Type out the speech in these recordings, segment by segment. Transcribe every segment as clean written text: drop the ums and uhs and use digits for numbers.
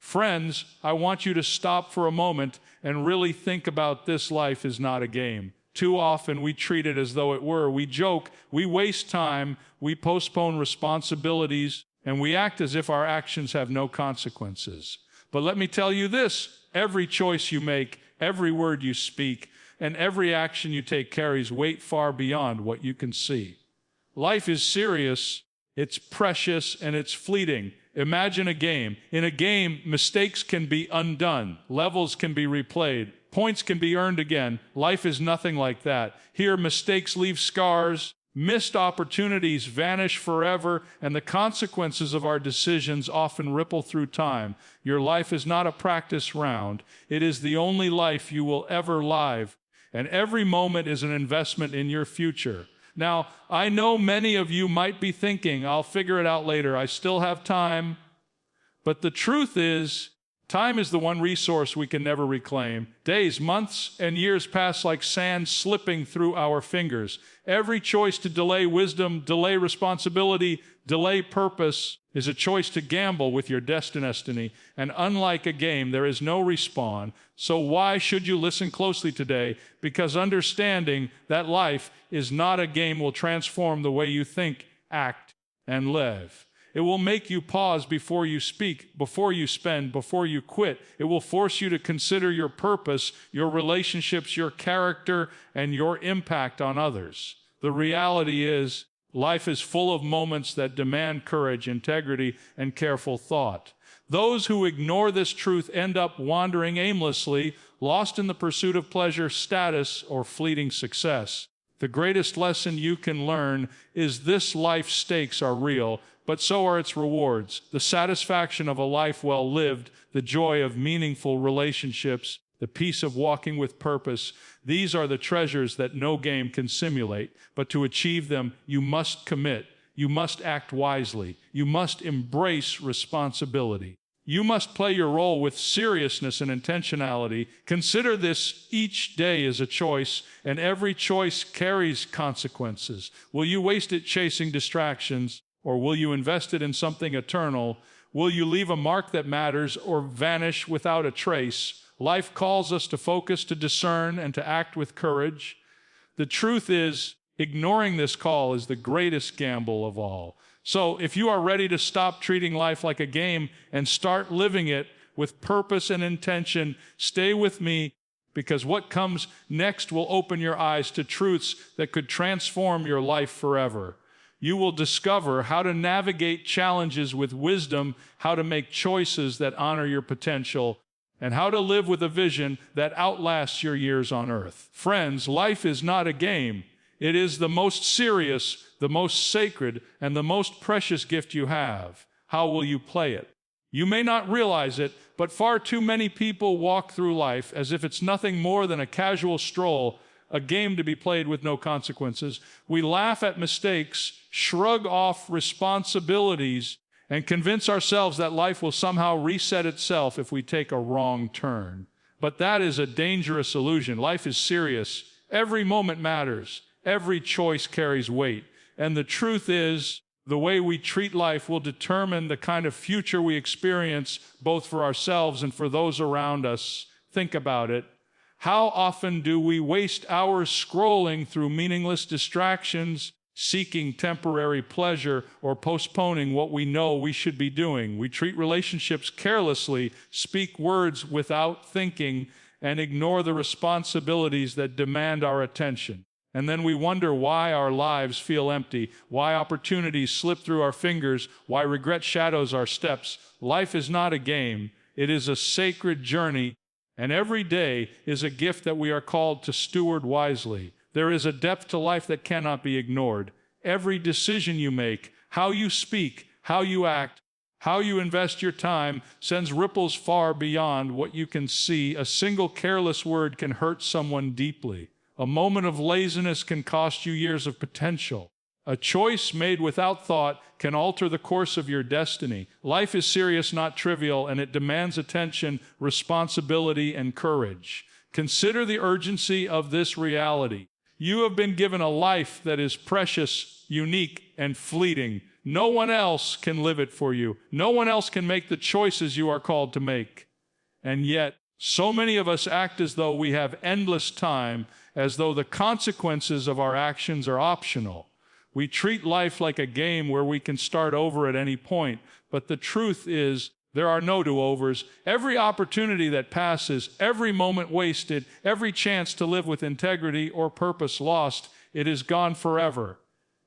Friends, I want you to stop for a moment and really think about this. Life is not a game. Too often we treat it as though it were. We joke, we waste time, we postpone responsibilities, and we act as if our actions have no consequences. But let me tell you this, every choice you make, every word you speak, and every action you take carries weight far beyond what you can see. Life is serious, it's precious, and it's fleeting. Imagine a game. In a game, mistakes can be undone, levels can be replayed, points can be earned again. Life is nothing like that. Here, mistakes leave scars, missed opportunities vanish forever, and the consequences of our decisions often ripple through time. Your life is not a practice round. It is the only life you will ever live, and every moment is an investment in your future. Now, I know many of you might be thinking, I'll figure it out later, I still have time. But the truth is, time is the one resource we can never reclaim. Days, months, and years pass like sand slipping through our fingers. Every choice to delay wisdom, delay responsibility, delay purpose is a choice to gamble with your destiny. And unlike a game, there is no respawn. So why should you listen closely today? Because understanding that life is not a game will transform the way you think, act, and live. It will make you pause before you speak, before you spend, before you quit. It will force you to consider your purpose, your relationships, your character, and your impact on others. The reality is, life is full of moments that demand courage, integrity, and careful thought. Those who ignore this truth end up wandering aimlessly, lost in the pursuit of pleasure, status, or fleeting success. The greatest lesson you can learn is this: life's stakes are real, but so are its rewards. The satisfaction of a life well lived, the joy of meaningful relationships, the peace of walking with purpose. These are the treasures that no game can simulate. But to achieve them, you must commit. You must act wisely. You must embrace responsibility. You must play your role with seriousness and intentionality. Consider this: each day is a choice, and every choice carries consequences. Will you waste it chasing distractions, or will you invest it in something eternal? Will you leave a mark that matters, or vanish without a trace? Life calls us to focus, to discern, and to act with courage. The truth is, ignoring this call is the greatest gamble of all. So if you are ready to stop treating life like a game and start living it with purpose and intention, stay with me, because what comes next will open your eyes to truths that could transform your life forever. You will discover how to navigate challenges with wisdom, how to make choices that honor your potential, and how to live with a vision that outlasts your years on earth. Friends, life is not a game. It is the most serious, the most sacred, and the most precious gift you have. How will you play it? You may not realize it, but far too many people walk through life as if it's nothing more than a casual stroll, a game to be played with no consequences. We laugh at mistakes, shrug off responsibilities, and convince ourselves that life will somehow reset itself if we take a wrong turn. But that is a dangerous illusion. Life is serious. Every moment matters. Every choice carries weight. And the truth is, the way we treat life will determine the kind of future we experience, both for ourselves and for those around us. Think about it. How often do we waste hours scrolling through meaningless distractions, seeking temporary pleasure, or postponing what we know we should be doing? We treat relationships carelessly, speak words without thinking, and ignore the responsibilities that demand our attention. And then we wonder why our lives feel empty, why opportunities slip through our fingers, why regret shadows our steps. Life is not a game. It is a sacred journey, and every day is a gift that we are called to steward wisely. There is a depth to life that cannot be ignored. Every decision you make, how you speak, how you act, how you invest your time sends ripples far beyond what you can see. A single careless word can hurt someone deeply. A moment of laziness can cost you years of potential. A choice made without thought can alter the course of your destiny. Life is serious, not trivial, and it demands attention, responsibility, and courage. Consider the urgency of this reality. You have been given a life that is precious, unique, and fleeting. No one else can live it for you. No one else can make the choices you are called to make. And yet, so many of us act as though we have endless time, as though the consequences of our actions are optional. We treat life like a game where we can start over at any point. But the truth is, there are no do-overs. Every opportunity that passes, every moment wasted, every chance to live with integrity or purpose lost, it is gone forever.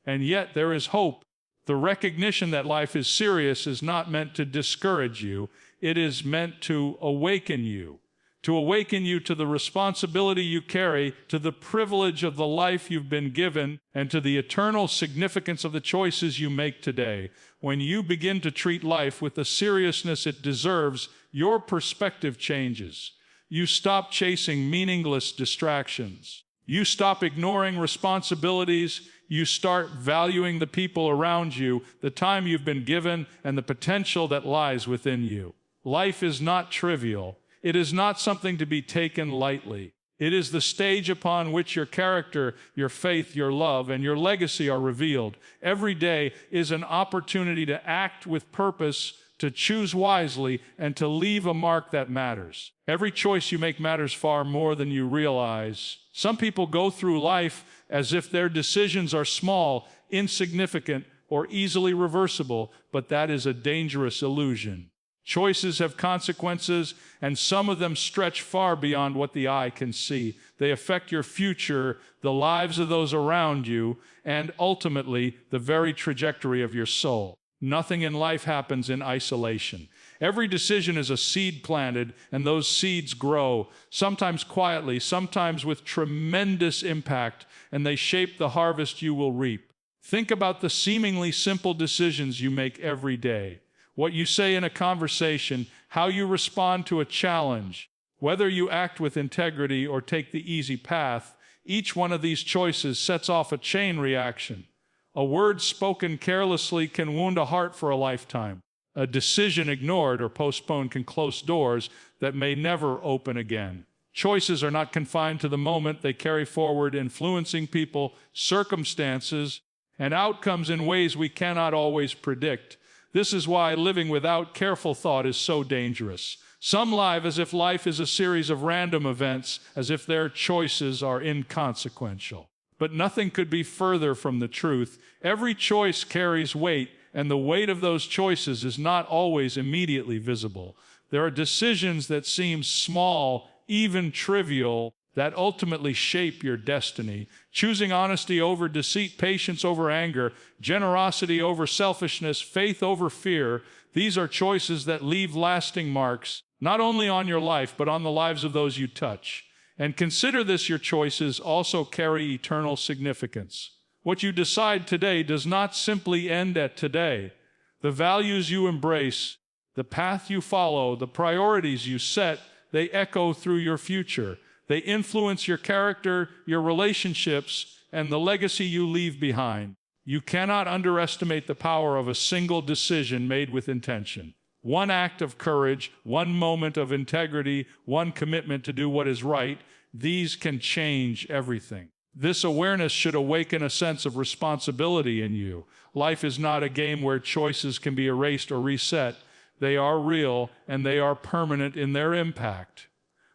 And yet there is hope. The recognition that life is serious is not meant to discourage you. It is meant to awaken you to the responsibility you carry, to the privilege of the life you've been given, and to the eternal significance of the choices you make today. When you begin to treat life with the seriousness it deserves, your perspective changes. You stop chasing meaningless distractions. You stop ignoring responsibilities. You start valuing the people around you, the time you've been given, and the potential that lies within you. Life is not trivial. It is not something to be taken lightly. It is the stage upon which your character, your faith, your love, and your legacy are revealed. Every day is an opportunity to act with purpose, to choose wisely, and to leave a mark that matters. Every choice you make matters far more than you realize. Some people go through life as if their decisions are small, insignificant, or easily reversible, but that is a dangerous illusion. Choices have consequences, and some of them stretch far beyond what the eye can see. They affect your future, the lives of those around you, and ultimately, the very trajectory of your soul. Nothing in life happens in isolation. Every decision is a seed planted, and those seeds grow, sometimes quietly, sometimes with tremendous impact, and they shape the harvest you will reap. Think about the seemingly simple decisions you make every day. What you say in a conversation, how you respond to a challenge, whether you act with integrity or take the easy path, each one of these choices sets off a chain reaction. A word spoken carelessly can wound a heart for a lifetime. A decision ignored or postponed can close doors that may never open again. Choices are not confined to the moment. They carry forward, influencing people, circumstances, and outcomes in ways we cannot always predict. This is why living without careful thought is so dangerous. Some live as if life is a series of random events, as if their choices are inconsequential. But nothing could be further from the truth. Every choice carries weight, and the weight of those choices is not always immediately visible. There are decisions that seem small, even trivial, that ultimately shape your destiny. Choosing honesty over deceit, patience over anger, generosity over selfishness, faith over fear, these are choices that leave lasting marks, not only on your life, but on the lives of those you touch. And consider this: your choices also carry eternal significance. What you decide today does not simply end at today. The values you embrace, the path you follow, the priorities you set, they echo through your future. They influence your character, your relationships, and the legacy you leave behind. You cannot underestimate the power of a single decision made with intention. One act of courage, one moment of integrity, one commitment to do what is right, these can change everything. This awareness should awaken a sense of responsibility in you. Life is not a game where choices can be erased or reset. They are real, and they are permanent in their impact.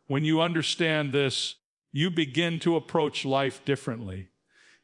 When you understand this, you begin to approach life differently.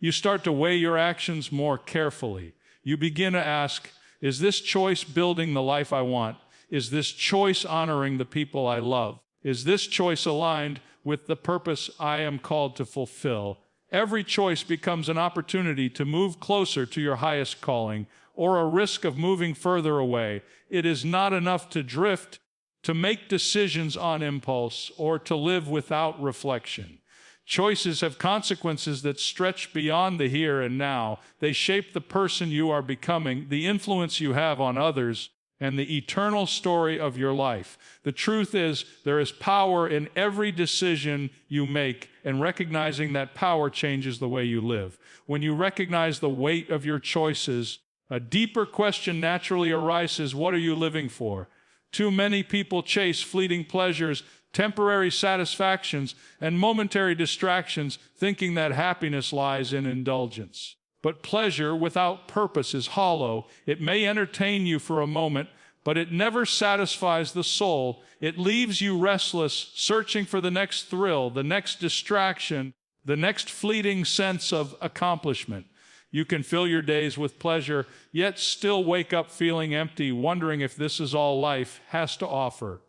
You start to weigh your actions more carefully. You begin to ask, is this choice building the life I want? Is this choice honoring the people I love? Is this choice aligned with the purpose I am called to fulfill? Every choice becomes an opportunity to move closer to your highest calling, or a risk of moving further away. It is not enough to drift, to make decisions on impulse, or to live without reflection. Choices have consequences that stretch beyond the here and now. They shape the person you are becoming, the influence you have on others, and the eternal story of your life. The truth is, there is power in every decision you make, and recognizing that power changes the way you live. When you recognize the weight of your choices, a deeper question naturally arises: what are you living for? Too many people chase fleeting pleasures, temporary satisfactions, and momentary distractions, thinking that happiness lies in indulgence. But pleasure without purpose is hollow. It may entertain you for a moment, but it never satisfies the soul. It leaves you restless, searching for the next thrill, the next distraction, the next fleeting sense of accomplishment. You can fill your days with pleasure, yet still wake up feeling empty, wondering if this is all life has to offer.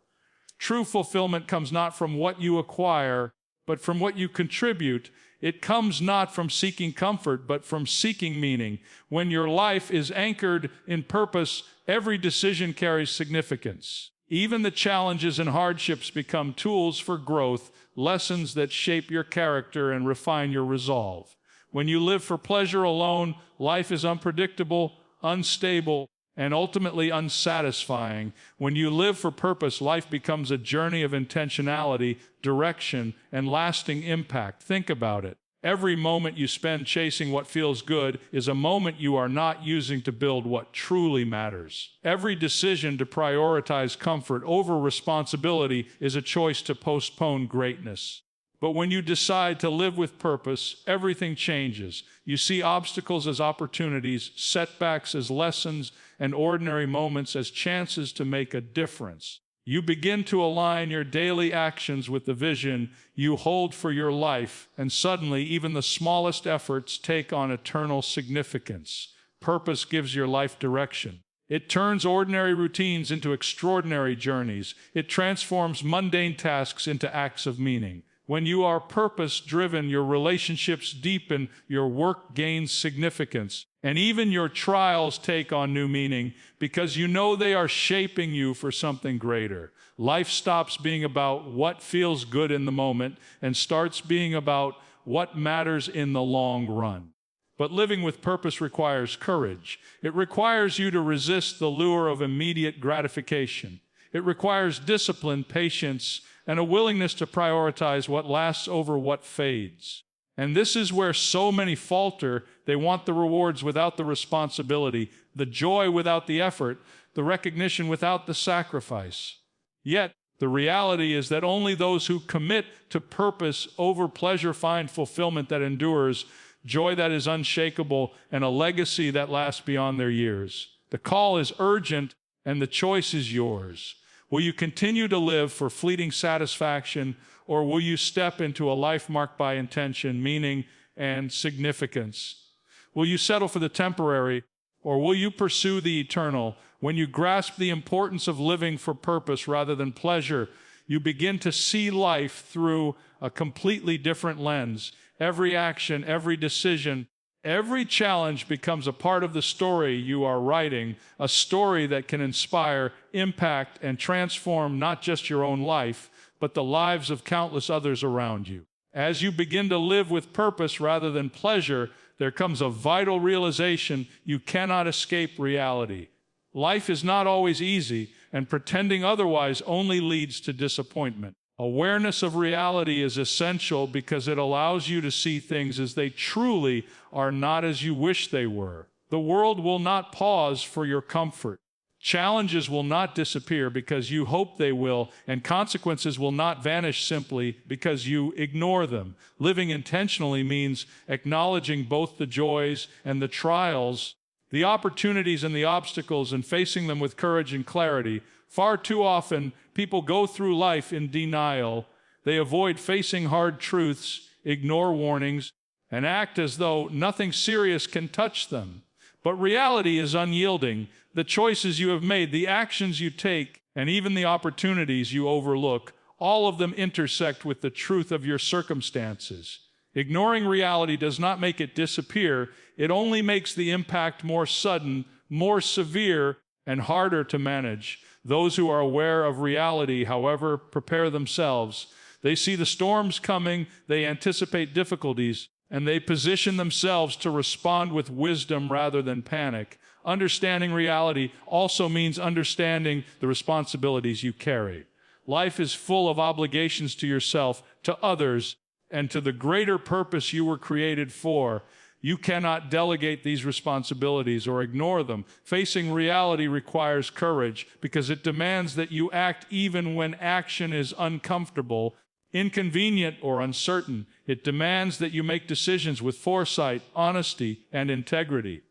True fulfillment comes not from what you acquire, but from what you contribute. It comes not from seeking comfort, but from seeking meaning. When your life is anchored in purpose, every decision carries significance. Even the challenges and hardships become tools for growth, lessons that shape your character and refine your resolve. When you live for pleasure alone, life is unpredictable, unstable, and ultimately unsatisfying. When you live for purpose, life becomes a journey of intentionality, direction, and lasting impact. Think about it. Every moment you spend chasing what feels good is a moment you are not using to build what truly matters. Every decision to prioritize comfort over responsibility is a choice to postpone greatness. But when you decide to live with purpose, everything changes. You see obstacles as opportunities, setbacks as lessons, and ordinary moments as chances to make a difference. You begin to align your daily actions with the vision you hold for your life, and suddenly even the smallest efforts take on eternal significance. Purpose gives your life direction. It turns ordinary routines into extraordinary journeys. It transforms mundane tasks into acts of meaning. When you are purpose-driven, your relationships deepen, your work gains significance, and even your trials take on new meaning because you know they are shaping you for something greater. Life stops being about what feels good in the moment and starts being about what matters in the long run. But living with purpose requires courage. It requires you to resist the lure of immediate gratification. It requires discipline, patience, and a willingness to prioritize what lasts over what fades. And this is where so many falter. They want the rewards without the responsibility, the joy without the effort, the recognition without the sacrifice. Yet, the reality is that only those who commit to purpose over pleasure find fulfillment that endures, joy that is unshakable, and a legacy that lasts beyond their years. The call is urgent, and the choice is yours. Will you continue to live for fleeting satisfaction, or will you step into a life marked by intention, meaning, and significance? Will you settle for the temporary, or will you pursue the eternal? When you grasp the importance of living for purpose rather than pleasure, you begin to see life through a completely different lens. Every action, every decision, every challenge becomes a part of the story you are writing, a story that can inspire, impact, and transform not just your own life, but the lives of countless others around you. As you begin to live with purpose rather than pleasure, there comes a vital realization: you cannot escape reality. Life is not always easy, and pretending otherwise only leads to disappointment. Awareness of reality is essential because it allows you to see things as they truly are, not as you wish they were. The world will not pause for your comfort. Challenges will not disappear because you hope they will, and consequences will not vanish simply because you ignore them. Living intentionally means acknowledging both the joys and the trials, the opportunities and the obstacles, and facing them with courage and clarity. Far too often, people go through life in denial. They avoid facing hard truths, ignore warnings, and act as though nothing serious can touch them. But reality is unyielding. The choices you have made, the actions you take, and even the opportunities you overlook, all of them intersect with the truth of your circumstances. Ignoring reality does not make it disappear. It only makes the impact more sudden, more severe, and harder to manage. Those who are aware of reality, however, prepare themselves. They see the storms coming, they anticipate difficulties, and they position themselves to respond with wisdom rather than panic. Understanding reality also means understanding the responsibilities you carry. Life is full of obligations to yourself, to others, and to the greater purpose you were created for. You cannot delegate these responsibilities or ignore them. Facing reality requires courage because it demands that you act even when action is uncomfortable, inconvenient or uncertain. It demands that you make decisions with foresight, honesty, and integrity.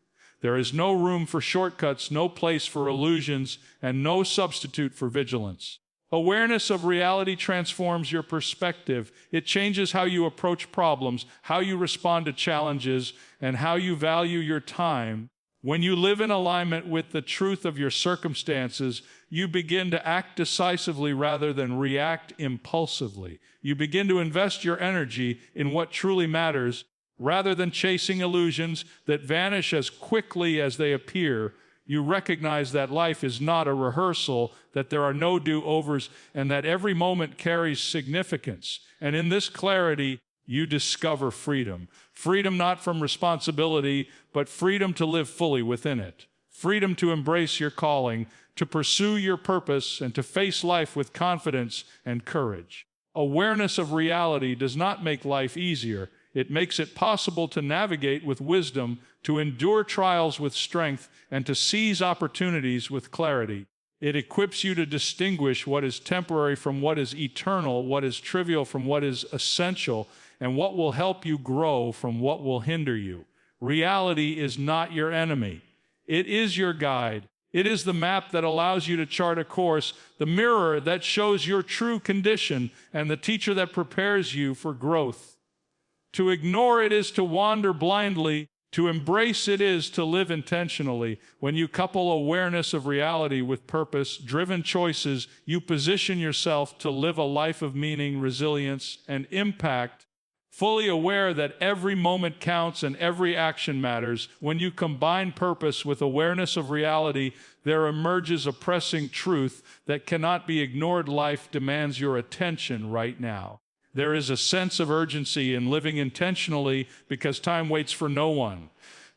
There is no room for shortcuts, no place for illusions, and no substitute for vigilance. Awareness of reality transforms your perspective. It changes how you approach problems, how you respond to challenges, and how you value your time. When you live in alignment with the truth of your circumstances, you begin to act decisively rather than react impulsively. You begin to invest your energy in what truly matters, rather than chasing illusions that vanish as quickly as they appear. You recognize that life is not a rehearsal, that there are no do-overs, and that every moment carries significance. And in this clarity, you discover freedom. Freedom not from responsibility, but freedom to live fully within it. Freedom to embrace your calling, to pursue your purpose, and to face life with confidence and courage. Awareness of reality does not make life easier. It makes it possible to navigate with wisdom, to endure trials with strength, and to seize opportunities with clarity. It equips you to distinguish what is temporary from what is eternal, what is trivial from what is essential, and what will help you grow from what will hinder you. Reality is not your enemy. It is your guide. It is the map that allows you to chart a course, the mirror that shows your true condition, and the teacher that prepares you for growth. To ignore it is to wander blindly. To embrace it is to live intentionally. When you couple awareness of reality with purpose-driven choices, you position yourself to live a life of meaning, resilience, and impact, fully aware that every moment counts and every action matters. When you combine purpose with awareness of reality, there emerges a pressing truth that cannot be ignored. Life demands your attention right now. There is a sense of urgency in living intentionally because time waits for no one.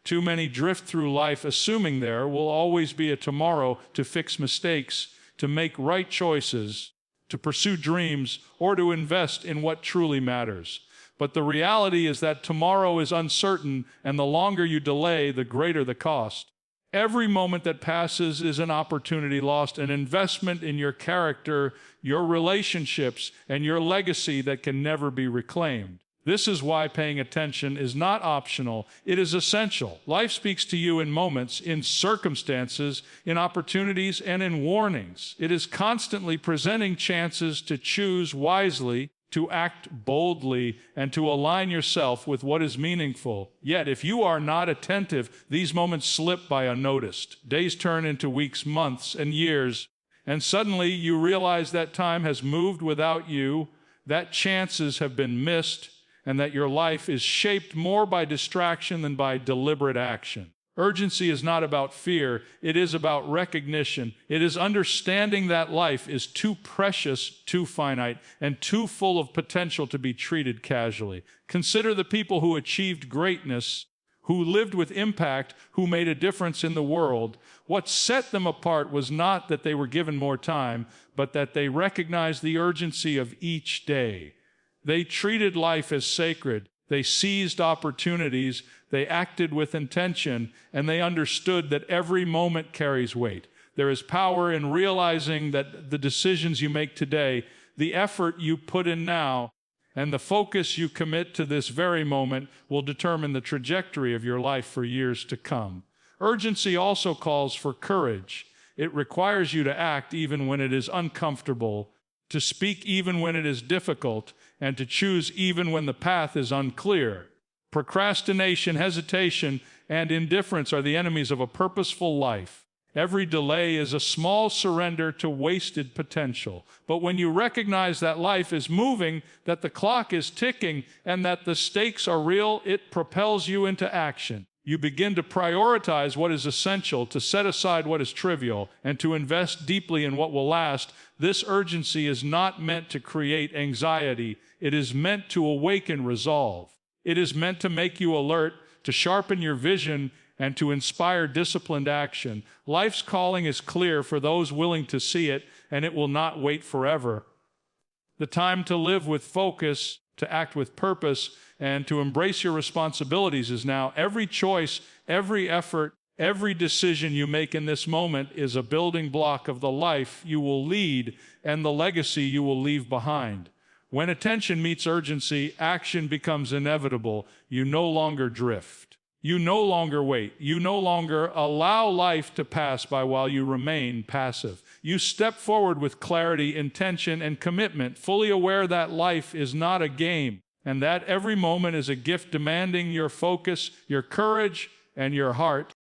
Too many drift through life assuming there will always be a tomorrow to fix mistakes, to make right choices, to pursue dreams, or to invest in what truly matters. But the reality is that tomorrow is uncertain, and the longer you delay, the greater the cost. Every moment that passes is an opportunity lost, an investment in your character, your relationships, and your legacy that can never be reclaimed. This is why paying attention is not optional. It is essential. Life speaks to you in moments, in circumstances, in opportunities, and in warnings. It is constantly presenting chances to choose wisely, to act boldly, and to align yourself with what is meaningful. Yet, if you are not attentive, these moments slip by unnoticed. Days turn into weeks, months, and years, and suddenly you realize that time has moved without you, that chances have been missed, and that your life is shaped more by distraction than by deliberate action. Urgency is not about fear. It is about recognition. It is understanding that life is too precious, too finite, and too full of potential to be treated casually. Consider the people who achieved greatness, who lived with impact, who made a difference in the world. What set them apart was not that they were given more time, but that they recognized the urgency of each day. They treated life as sacred. They seized opportunities, they acted with intention, and they understood that every moment carries weight. There is power in realizing that the decisions you make today, the effort you put in now, and the focus you commit to this very moment will determine the trajectory of your life for years to come. Urgency also calls for courage. It requires you to act even when it is uncomfortable, to speak even when it is difficult, and to choose even when the path is unclear. Procrastination, hesitation, and indifference are the enemies of a purposeful life. Every delay is a small surrender to wasted potential. But when you recognize that life is moving, that the clock is ticking, and that the stakes are real, it propels you into action. You begin to prioritize what is essential, to set aside what is trivial, and to invest deeply in what will last. This urgency is not meant to create anxiety. It is meant to awaken resolve. It is meant to make you alert, to sharpen your vision, and to inspire disciplined action. Life's calling is clear for those willing to see it, and it will not wait forever. The time to live with focus, to act with purpose, and to embrace your responsibilities is now. Every choice, every effort, every decision you make in this moment is a building block of the life you will lead and the legacy you will leave behind. When attention meets urgency, action becomes inevitable. You no longer drift. You no longer wait. You no longer allow life to pass by while you remain passive. You step forward with clarity, intention, and commitment, fully aware that life is not a game, and that every moment is a gift demanding your focus, your courage, and your heart.